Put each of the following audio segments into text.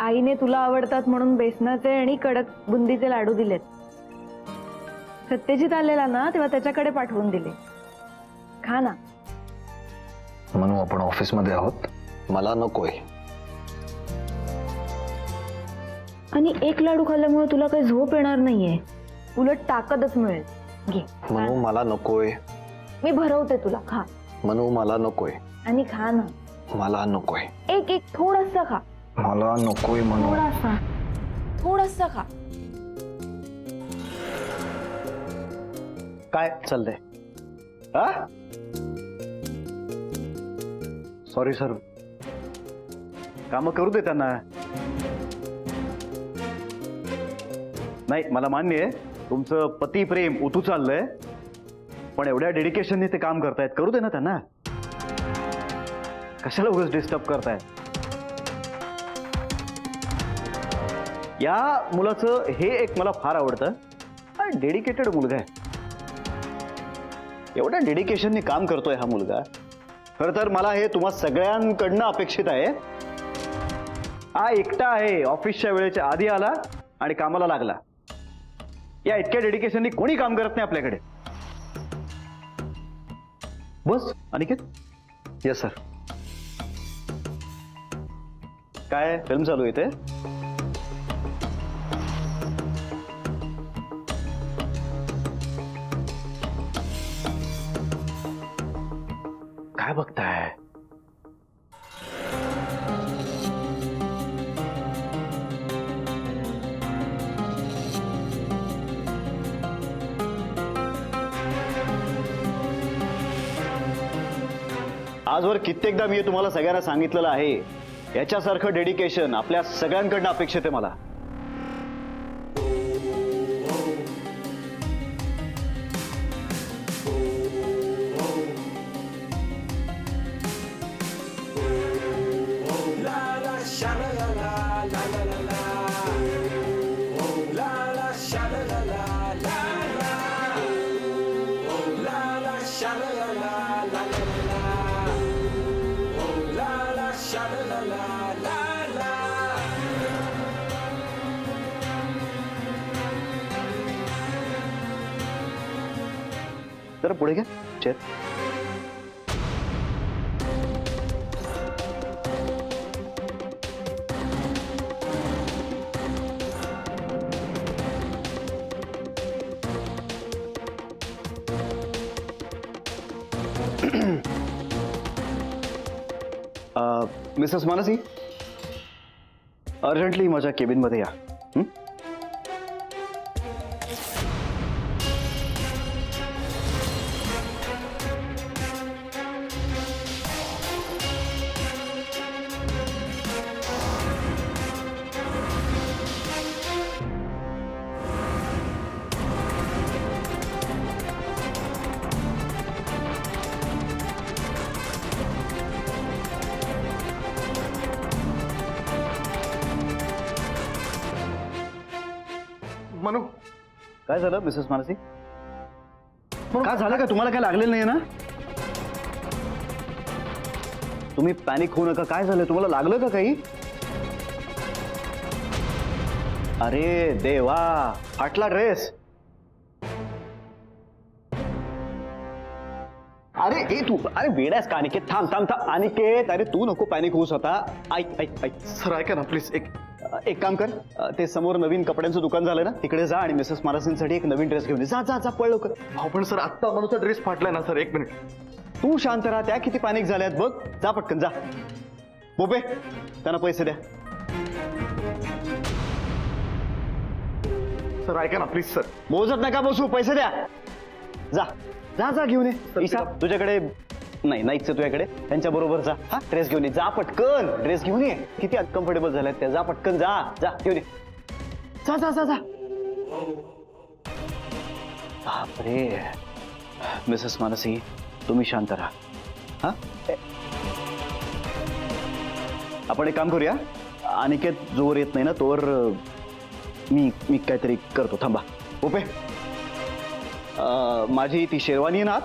आईने तुला आवडतात म्हणून बेसनाचे आणि कडक बुंदीचे लाडू दिलेत. सत्यजित आलेला ना तेव्हा त्याच्याकडे पाठवून दिले. खा ना. म्हणू आपण ऑफिस मध्ये आहोत, मला नकोय. आणि एक लाडू खाल्ल्यामुळे तुला काही झोप येणार नाहीये, उलट ताकदच मिळेल. घे. म्हणू मला नकोय. मी भरवते तुला. खा. म्हणू मला नकोय. आणि खा ना. मला नकोय. एक एक थोडासा खा. मला नकोय म्हणू. थोडासा थोडासा खा. काय चाललंय? सॉरी सर, काम करू दे त्यांना. नाही, मला मान्य आहे तुमचं पती प्रेम उतू चाललंय, पण एवढ्या डेडिकेशनने ते काम करतायत, करू दे ना त्यांना. कशाला उगाच डिस्टर्ब करतायत? या मुलाचं हे एक मला फार आवडतं, डेडिकेटेड मुलगा आहे. एवढ्या डेडिकेशनने काम करतोय हा मुलगा. खरं तर मला हे तुम्हा सगळ्यांकडनं अपेक्षित आहे. हा एकटा आहे, ऑफिसच्या वेळेच्या आधी आला आणि कामाला लागला. या इतक्या डेडिकेशननी कोणी काम करत नाही आपल्याकडे. बस अनिकेत. Yes sir. काय फिल्म चालू आहे इथे? काय बघताय? आजवर कित्येकदा मी तुम्हाला सगळ्यांना सांगितलेलं आहे, याच्यासारखं डेडिकेशन आपल्या सगळ्यांकडनं अपेक्षित आहे मला. तर पुढे घ्या चेअर. मिसेस मानसी, अर्जंटली माझ्या केबिन मध्ये या. म्हणू काय झालं मिसेस मानसी? काय झालं का? तुम्हाला काय लागलेलं नाही ना? तुम्ही पॅनिक होऊ नका. काय झालं? तुम्हाला लागलं का काही? अरे देवा, फाटला ड्रेस. अरे ए तू, अरे वेडास का अनिकेत? थांब थांब थांब अनिकेत. अरे तू नको पॅनिक होऊस आता. ऐक ऐक ऐक सर, ऐका ना प्लीज. एक काम कर, ते समोर नवीन कपड्यांचं दुकान झालं ना, तिकडे जा आणि मिसेस मानसींसाठी एक नवीन ड्रेस घेऊन ये. जा जा जा, पळ लवकर. हो पण सर, आत्ता म्हणूचा ड्रेस फाटलाय ना सर. एक मिनिट. तू शांत राहा. त्या किती पॅनिक झाल्यात बघ. जा पटकन जा. बोबे, त्यांना पैसे द्या. सर ऐका ना प्लीज. सर मोजत नका बसू, पैसे द्या. जा जा जा, घेऊन ये. ईशा, तुझ्याकडे नाही नाहीच तुझ्याकडे, त्यांच्या बरोबर जा. हा, ड्रेस घेऊन ये. जा पटकन, ड्रेस घेऊन ये. किती अनकम्फर्टेबल झाल्यात त्या. जा पटकन, जा जा, घेऊन ये. जा जा जा जा. बापरे. मिसेस मानसी, तुम्ही शांत राहा. हा, आपण एक काम करूया. अनिकेत जोवर येत नाही ना तोवर मी काहीतरी करतो. थांबा. ओपे, माझी ती शेरवानी आहे ना,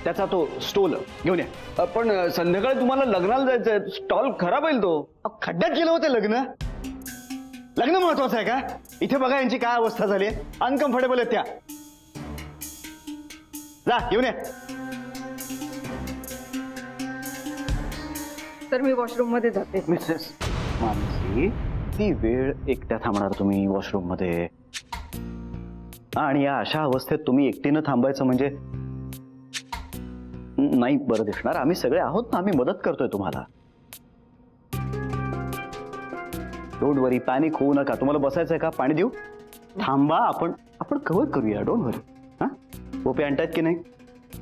त्याचा तो स्टॉल घेऊन या. पण संध्याकाळी तुम्हाला लग्नाला जायचंय. स्टॉल खराब होईल तो. खड्ड्यात गेलं होतं लग्न. लग्न महत्वाचं आहे का? इथे बघा यांची काय अवस्था झाली आहे, अनकम्फर्टेबल आहेत त्या. जा घेऊन ये. तर मी वॉशरूम मध्ये जाते. मिसेस मानसी, ती वेळ एकट्या थांबणार तुम्ही वॉशरूम मध्ये? आणि या अशा अवस्थेत तुम्ही एकटीनं थांबायचं म्हणजे नाही बरं दिसणार. आम्ही सगळे आहोत ना, आम्ही मदत करतोय तुम्हाला. डोंट वरी, पॅनिक होऊ नका. तुम्हाला बसायचंय का? पाणी देऊ? थांबा, आपण कव्हर करूया. डोंट वरी. हा, गोपी आणतायत की नाही?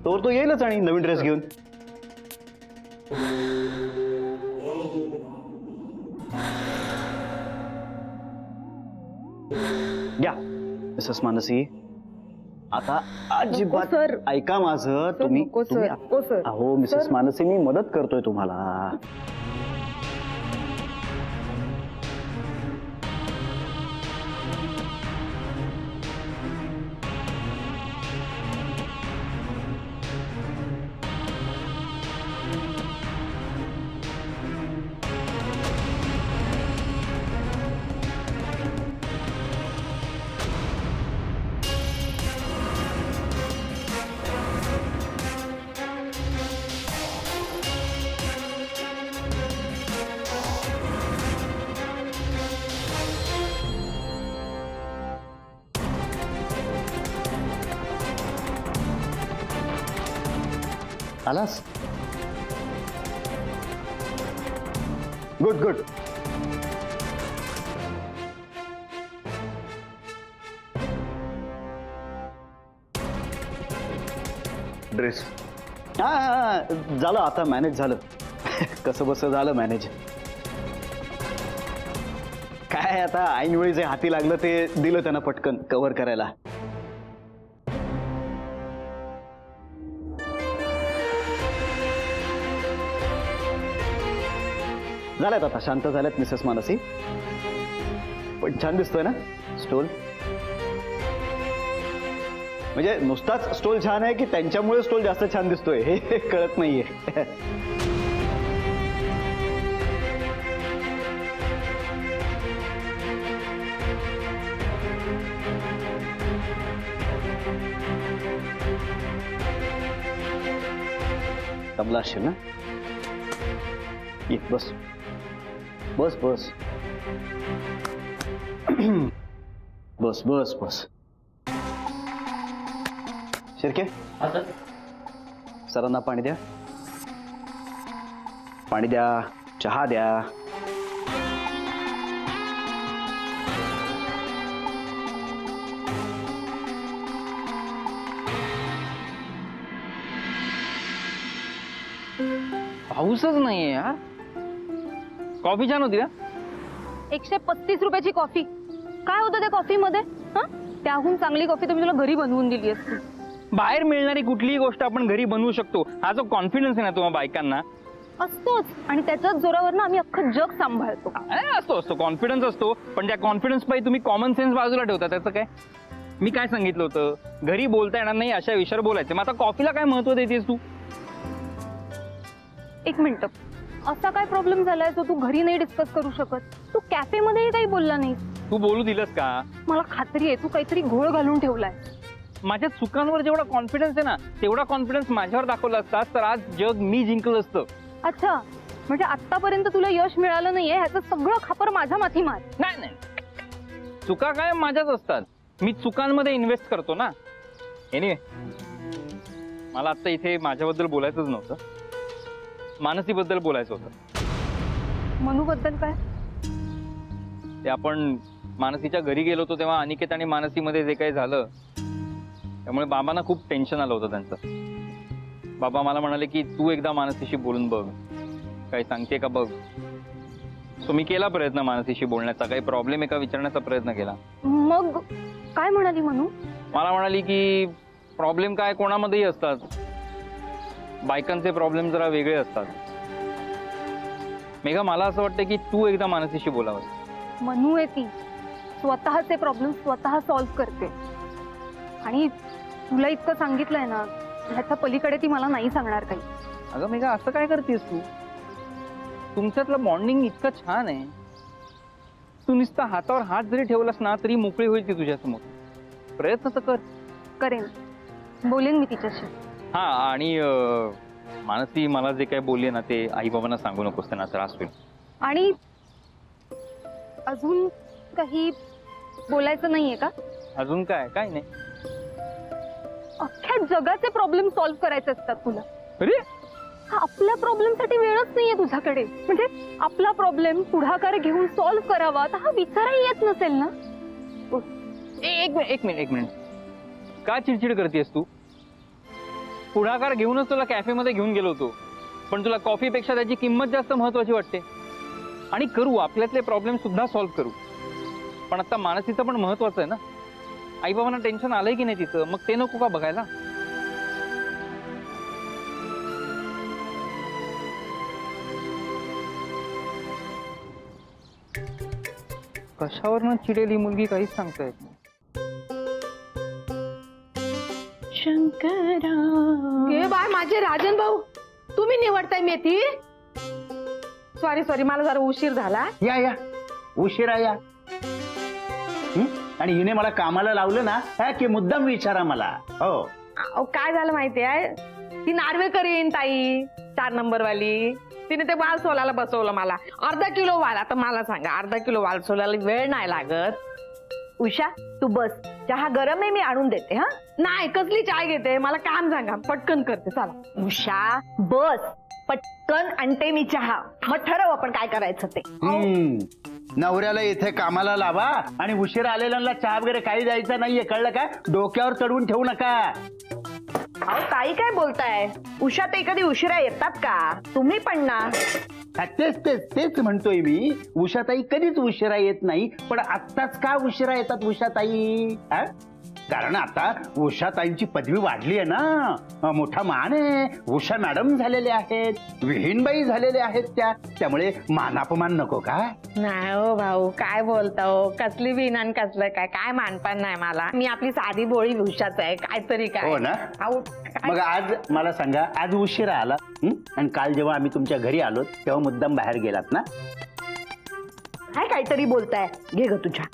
तो येईलच आणि नवीन ड्रेस घेऊन. घ्या मिसेस मानसी. आता अजिबात सर. ऐका माझं. तुम्ही अहो मिसेस मानसी, मी मदत करतोय तुम्हाला. आलास? Good good. ड्रेस हा, झालं आता, मॅनेज झालं. कसं बस झालं मॅनेज. काय आता ऐनवेळी जे हाती लागलं ते दिलं त्यांना पटकन कव्हर करायला. झाल्यात आता, शांत झाल्यात मिसेस मानसी. पण छान दिसतोय ना स्टोल? म्हणजे नुसताच स्टोल छान आहे की त्यांच्यामुळे स्टोल जास्त छान दिसतोय हे कळत नाहीये. तबला असेल ना? ये बस बस बस बस बस बस. शिर्के, सरांना पाणी द्या. पाणी द्या, चहा द्या. पाऊसच नाहीये यार. कॉफी छान होती ना? 135 रुपयाची कॉफी. काय होतं त्या कॉफी मध्ये? त्याहून चांगली कॉफी तर मी तुला घरी बनवून दिली असती. बाहेर मिळणारी कुठलीही गोष्ट आपण घरी बनवू शकतो, हा जो कॉन्फिडन्स आहे ना तुम्हा बायकांना असतोच. आणि त्याच्याच जोरावर ना आम्ही अख्खं जग सांभाळतो. असतो कॉन्फिडन्स असतो. पण त्या कॉन्फिडन्स पाहिजे तुम्ही कॉमन सेन्स बाजूला ठेवता. त्याचं काय? मी काय सांगितलं होतं, घरी बोलता येणार नाही अशा विषयावर बोलायचं. मग आता कॉफीला काय महत्व देतेस तू? एक मिनिट, असा काय प्रॉब्लेम झालाय जो तू घरी नाही डिस्कस करू शकत? तू कॅफे मध्येही काही बोलला नाही. तू बोलू दिलंस का? मला खात्री आहे तू काहीतरी घोळ घालून ठेवलाय. माझ्या चुकांवर जेवढा कॉन्फिडन्स आहे ना तेवढा कॉन्फिडन्स माझ्यावर दाखवला असता तर आज जग मी जिंकलं असतं. अच्छा, म्हणजे आतापर्यंत तुला यश मिळालं नाहीये ह्याचं सगळं खापर माझ्या माथी मार. नाही नाही, चुका काय माझ्याच असतात. मी चुकांमध्ये इन्व्हेस्ट करतो ना. एनिवे, मला आता इथे माझ्याबद्दल बोलायचंच नव्हतं, मानसीबद्दल बोलायचं होतं. मनू बद्दल काय? ते आपण मानसीच्या घरी गेलो होतो तेव्हा अनिकेत आणि मानसीमध्ये जे काही झालं त्यामुळे बाबांना खूप टेन्शन आलं होतं त्यांचं. बाबा मला म्हणाले की तू एकदा मानसीशी बोलून बघ, काही सांगते का बघ. सो मी केला प्रयत्न मानसीशी बोलण्याचा, काही प्रॉब्लेम आहे का विचारण्याचा प्रयत्न केला. मग काय म्हणाली मनू? मला म्हणाली की प्रॉब्लेम काय कोणामध्येही असतात, बायकांचे प्रॉब्लेम जरा वेगळे असतात. मेघा, मला असं वाटतं की तू एकदा मानसीशी बोलावं. मनू आहे ती, स्वतःचे प्रॉब्लेम स्वतः सॉल्व्ह करते. आणि तुला इतकं सांगितलंय ना, ह्याच्या पलीकडे ती मला नाही सांगणार काही. अगं मेघा, असं काय करतेस तू? तुमच्यातलं बॉन्डिंग इतकं छान आहे. तू नुसता हातावर हात जरी ठेवलास ना तरी मोकळी होईल ती तुझ्यासमोर. प्रयत्न तर कर. करेन, बोलेन मी तिच्याशी. हा, आणि मानसी मला जे काय बोलले ना ते आई बाबांना सांगू नकोस, त्यांना त्रास होईल. आणि अजून काही बोलायचं नाहीये का? अजून काय? काय नाही. अख्ख्या जगाचे प्रॉब्लेम सॉल्व्ह करायचे असतात तुला. अरे हा आपल्या प्रॉब्लेम साठी वेळच नाहीये तुझ्याकडे. म्हणजे आपला प्रॉब्लेम पुढाकार घेऊन सॉल्व्ह करावा तर हा विचारही येत नसेल ना. एक मिनिट. का चिडचिड करतेस तू? पुढाकार घेऊनच तुला कॅफेमध्ये घेऊन गेलो होतो, पण तुला कॉफीपेक्षा त्याची किंमत जास्त महत्वाची वाटते. आणि करू, आपल्यातले प्रॉब्लेम सुद्धा सॉल्व्ह करू, पण आता मानसीचं पण महत्वाचं आहे ना. आई बाबांना टेन्शन आलंय की नाही तिचं, मग ते नको का बघायला? कशावरनं चिडेल ही मुलगी काहीच सांगता येत नाही. शंकरा हे बाय माझे राजन भाऊ, तुम्ही निवडताय मेथी. सॉरी मला जरा उशीर झाला. या उशिरा या. आणि हिने मला कामाला लावलं ना की मुद्दाम विचारा मला. हो अहो, काय झालं माहितीये, ती नार्वेकरीन ताई 4 नंबर वाली, तिने ते वाल सोलायला बसवलं मला. अर्धा किलो वाल. आता मला सांगा, अर्धा किलो वाल सोलायला वेळ नाही लागत. उषा तू बस, चहा गरम आहे, मी आणून देते. हा नाही, कसली चाय घेते, मला काम सांगा, पटकन करते. चला उषा बस, पटकन आणते मी चहा. मग ठरव आपण काय करायचं ते. नवऱ्याला इथे कामाला लावा आणि उशिरा आलेल्यांना चहा वगैरे काही द्यायचं नाहीये, कळलं का? डोक्यावर चढवून ठेवू नका. अहो ताई काय बोलताय? उषा ते कधी उशिरा येतात का? तुम्ही पण ना. तेच म्हणतोय मी. उषाताई कधीच उशिरा येत नाही, पण आत्ताच का उशिरा येतात उषाताई? कारण आता उषाताईंची पदवी वाढली आहे ना, मोठा मान आहे. उषा मॅडम झालेले आहेत, विहीनबाई झालेले आहेत त्यामुळे मानापमान नको का? नाही हो भाऊ, काय बोलता हो, कसली विनान कसलं काय मानपान नाही मला. मी आपली साधी बोळी उषाच आहे, काहीतरी काय. हो ना. अहो, मग आज मला सांगा, आज उशिरा आला आणि काल जेव्हा आम्ही तुमच्या घरी आलो तेव्हा मुद्दाम बाहेर गेलात ना? काय काहीतरी बोलताय? घे ग तुझ्या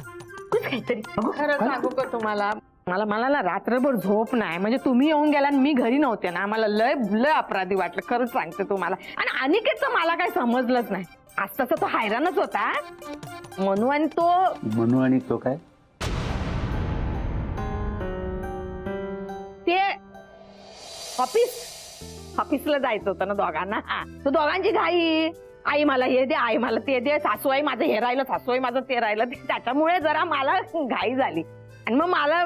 कुछ काहीतरी. खरं सांगू का तुम्हाला, मला ना रात्रभर झोप नाही. म्हणजे तुम्ही येऊन गेला आणि मी घरी नव्हते ना, मला लय अपराधी वाटलं, खरंच सांगते तुम्हाला. आणि अनिकेतचं मला काही समजलंच नाही. आज तसा तो हैराणच होता. मनू आणि तो काय? ते ऑफिसला जायचं होतं ना दोघांना. तो दोघांची घाई, आई मला हे दे, आई मला ते दे, सासूबाई माझं हे राहिलं, सासूबाई माझं ते राहिलं. त्याच्यामुळे जरा मला घाई झाली. आणि मग मला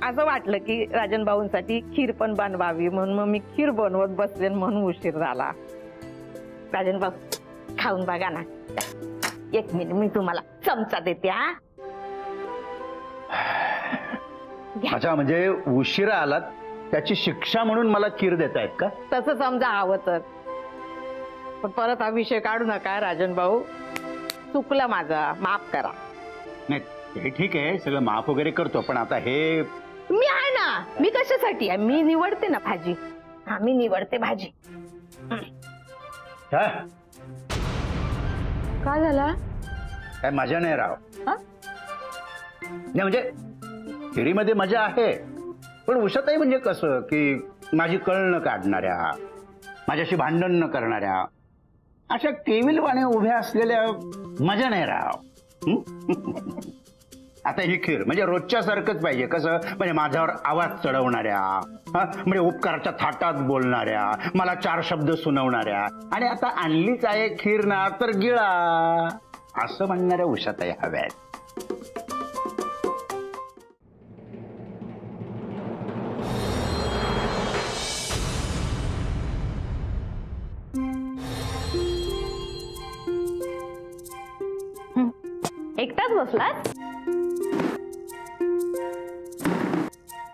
असं वाटलं की राजन भाऊंसाठी खीर पण बनवावी, म्हणून मग मी खीर बनवत बसले, म्हणून उशीर झाला. राजन भाऊ खाऊन बघा ना. 1 मिनिट, मी तुम्हाला चमचा देते. अच्छा, म्हणजे उशिरा आलात त्याची शिक्षा म्हणून मला खीर देतायत का? तसं समजा हवं तर. पण परत हा विषय काढू नका राजन भाऊ, चुकलं माझं, माफ करा. नाही हे ठीक आहे, सगळं माफ वगैरे करतो, पण आता हे मी आहे ना, मी कशासाठी आहे, मी निवडते ना भाजी. मी निवडते भाजी. हा? काय झाला? काय मजा नाही राव. नाही म्हणजे खिरीमध्ये मजा आहे, पण उषाताई म्हणजे कसं की माझी कळ न काढणाऱ्या, माझ्याशी भांडण न करणाऱ्या, अशा केविलवाने उभ्या असलेल्या मजा नाही राव. आता ही खीर म्हणजे रोजच्या सारखंच पाहिजे. कसं म्हणजे माझ्यावर आवाज चढवणाऱ्या, म्हणजे उपकाराच्या थाटात बोलणाऱ्या, मला 4 शब्द सुनावणाऱ्या, आणि आता आणलीच आहे खीर ना तर गिळा असं म्हणणाऱ्या उषाताई हव्यात. एकटाच बसलात?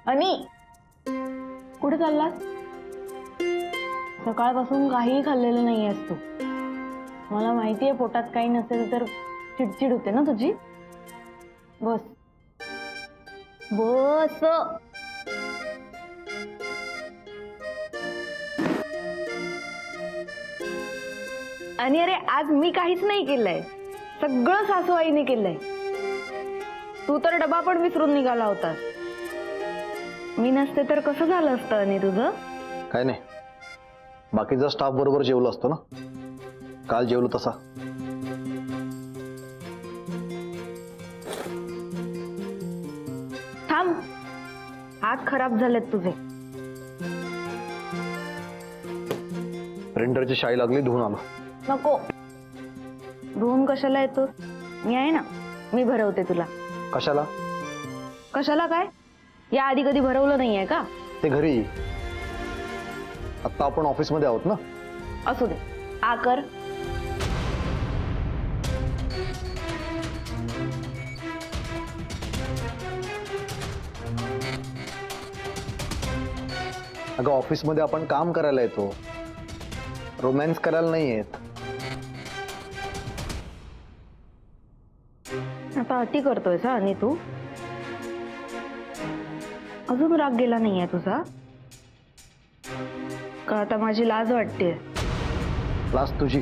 आणि कुठे चाललास? सकाळपासून काहीही खाल्लेलं नाही आहेस तू. मला माहितीये पोटात काही नसेल तर चिडचिड होते ना तुझी. बस बस. आणि अरे आज मी काहीच नाही केलंय. सगळं सासूआईने केलंय. तू तर डबा पण विसरून निघाला होतास. मी नसते तर कसं झालं असतं आणि तुझं? काय नाही, बाकीचा स्टाफ बरोबर जेवलो असतो ना. काल जेवलो तसा. थांब, हात खराब झालेत तुझे. प्रिंटरची शाई लागली, धुवून आलो. नको, धुवून कशाला येतो? मी आहे ना, मी भरवते तुला. कशाला? कशाला काय? या आधी कधी भरवलं नाहीये का? ते घरी. आता आपण ऑफिसमध्ये आहोत ना. असू दे, आ कर. अगं ऑफिसमध्ये आपण काम करायला येतो, रोमॅन्स करायला नाही येत. आता अटी करतोय सा आणि तू अजून राग गेला नाहीये तुझा का? आता माझी लाज वाटते. लाज तुझी?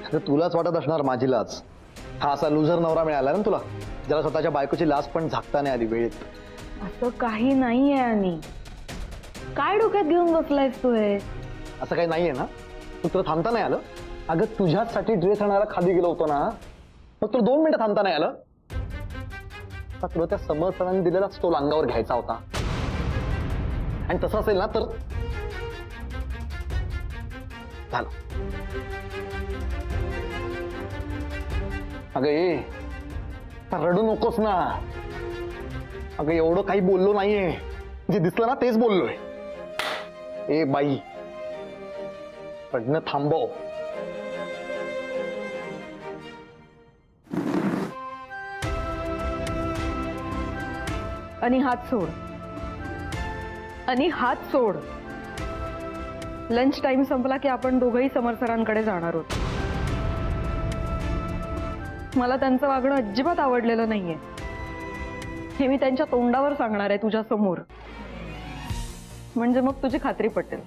आता तुलाच वाटत असणार माझी लाज. हा असा लुझर नवरा मिळाला ना तुला, ज्याला स्वतःच्या बायकोची लाज पण झाकता नाही आली वेळेत. असं काही नाहीये. आणि काय डोक्यात घेऊन बसलायस तू हे? असं काही नाहीये ना? तू तुला थांबता नाही आलं? अगं तुझ्यासाठी ड्रेस आणायला खाली गेलो होतो ना, मग तुला 2 मिनिटं थांबता नाही आलं? आता तुला त्या समर सरांनी दिलेला स्टोल अंगावर घ्यायचा होता, आणि तसं असेल ना तर झालं. अगं ए, रडू नकोस ना. अगं एवढं काही बोललो नाहीये, जे दिसलं ना तेच बोललोय. ए बाई, रडणं थांबव. आणि हात सोड. आणि हात सोड. लंच टाइम संपला की आपण दोघंही समर सरांकडे जाणार आहोत. मला त्यांचं वागणं अजिबात आवडलेलं नाहीये, हे मी त्यांच्या तोंडावर सांगणार आहे तुझ्या समोर. म्हणजे मग तुझी खात्री पटेल.